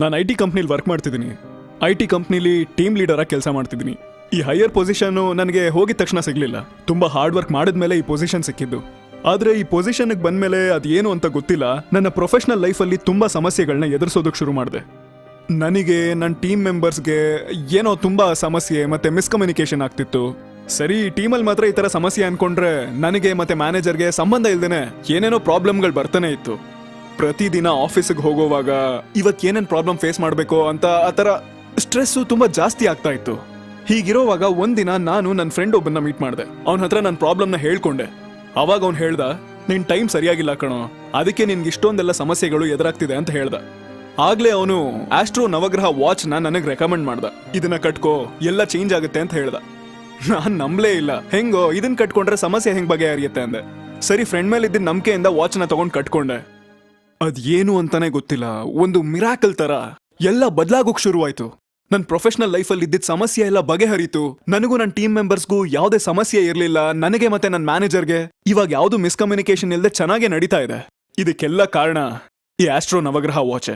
ನಾನು I T ಕಂಪ್ನಿಲಿ work ಮಾಡ್ತಿದ್ದೀನಿ. I T ಕಂಪ್ನಿಲಿ team leader ಆಗಿ ಕೆಲಸ ಮಾಡ್ತಿದ್ದೀನಿ. ಈ ಹೈಯರ್ ಪೊಸಿಷನ್ ನನಗೆ ಹೋಗಿದ ತಕ್ಷಣ ಸಿಗ್ಲಿಲ್ಲ. ತುಂಬಾ ಹಾರ್ಡ್ ವರ್ಕ್ ಮಾಡಿದ್ಮೇಲೆ ಈ ಪೊಸಿಷನ್ ಸಿಕ್ಕಿದ್ದು. ಆದ್ರೆ ಈ ಪೊಸಿಷನ್ಗೆ ಬಂದ್ಮೇಲೆ ಅದೇನು ಅಂತ ಗೊತ್ತಿಲ್ಲ, ನನ್ನ ಪ್ರೊಫೆಷನಲ್ ಲೈಫಲ್ಲಿ ತುಂಬಾ ಸಮಸ್ಯೆಗಳನ್ನ ಎದುರಿಸೋದಕ್ಕೆ ಶುರು ಮಾಡಿದೆ. ನನಗೆ ನನ್ನ ಟೀಮ್ ಮೆಂಬರ್ಸ್ಗೆ ಏನೋ ತುಂಬಾ ಸಮಸ್ಯೆ ಮತ್ತೆ ಮಿಸ್ಕಮ್ಯುನಿಕೇಶನ್ ಆಗ್ತಿತ್ತು. ಸರಿ, ಟೀಮಲ್ಲಿ ಮಾತ್ರ ಈ ತರ ಸಮಸ್ಯೆ ಅನ್ಕೊಂಡ್ರೆ ನನಗೆ ಮತ್ತೆ ಮ್ಯಾನೇಜರ್ಗೆ ಸಂಬಂಧ ಇಲ್ದೇನೆ ಏನೇನೋ ಪ್ರಾಬ್ಲಮ್ಗಳು ಬರ್ತಾನೆ ಇತ್ತು. ಪ್ರತಿದಿನ ಆಫೀಸಿಗೆ ಹೋಗೋವಾಗ ಇವತ್ತು ಏನೇನು ಪ್ರಾಬ್ಲಮ್ ಫೇಸ್ ಮಾಡಬೇಕು ಅಂತ ಆ ಥರ ಸ್ಟ್ರೆಸ್ಸು ತುಂಬಾ ಜಾಸ್ತಿ ಆಗ್ತಾ ಇತ್ತು. ಹೀಗಿರೋವಾಗ ಒಂದಿನ ನಾನು ನನ್ನ ಫ್ರೆಂಡ್ ಒಬ್ಬನ್ನ ಮೀಟ್ ಮಾಡಿದೆ. ಅವನ ಹತ್ರ ನನ್ನ ಪ್ರಾಬ್ಲಮ್ನ ಹೇಳ್ಕೊಂಡೆ. ಅವಾಗ ಅವ್ನು ಹೇಳ್ದ, ನಿನ್ ಟೈಮ್ ಸರಿಯಾಗಿಲ್ಲ ಕಣೋ, ಅದಕ್ಕೆ ನಿನ್ಗೆ ಇಷ್ಟೊಂದೆಲ್ಲ ಸಮಸ್ಯೆಗಳು ಎದುರಾಗ್ತಿದೆ ಅಂತ ಹೇಳ್ದ. ಆಗ್ಲೇ ಅವನು ಆಸ್ಟ್ರೋ ನವಗ್ರಹ ವಾಚ್ನ ನನಗೆ ರೆಕಮೆಂಡ್ ಮಾಡ್ದ. ಇದನ್ನ ಕಟ್ಕೋ, ಎಲ್ಲ ಚೇಂಜ್ ಆಗುತ್ತೆ ಅಂತ ಹೇಳ್ದ. ನಾನ್ ನಂಬಲೇ ಇಲ್ಲ. ಹೆಂಗೋ ಇದನ್ನ ಕಟ್ಕೊಂಡ್ರೆ ಸಮಸ್ಯೆ ಹೆಂಗ್ ಬಗೆಹರಿಯುತ್ತೆ ಅಂದೆ. ಸರಿ, ಫ್ರೆಂಡ್ ಮೇಲೆ ಇದ್ದ ನಂಬಿಕೆಯಿಂದ ವಾಚ್ನ ತಗೊಂಡ್ ಕಟ್ಕೊಂಡೆ. ಅದೇನು ಅಂತಾನೆ ಗೊತ್ತಿಲ್ಲ, ಒಂದು ಮಿರಾಕಲ್ ತರ ಎಲ್ಲ ಬದಲಾಗೋಕ್ ಶುರುವಾಯ್ತು. ನನ್ನ ಪ್ರೊಫೆಷನಲ್ ಲೈಫಲ್ಲಿ ಇದ್ದಿದ್ದ ಸಮಸ್ಯೆ ಎಲ್ಲ ಬಗೆಹರಿತು. ನನಗೂ ನನ್ನ ಟೀಮ್ ಮೆಂಬರ್ಸ್ಗೂ ಯಾವುದೇ ಸಮಸ್ಯೆ ಇರಲಿಲ್ಲ. ನನಗೆ ಮತ್ತೆ ನನ್ನ ಮ್ಯಾನೇಜರ್ಗೆ ಇವಾಗ ಯಾವುದು ಮಿಸ್ಕಮ್ಯುನಿಕೇಶನ್ ಇಲ್ಲದೆ ಚೆನ್ನಾಗೇ ನಡೀತಾ ಇದೆ. ಇದಕ್ಕೆಲ್ಲ ಕಾರಣ ಈ ಆಸ್ಟ್ರೋ ನವಗ್ರಹ ವಾಚೆ.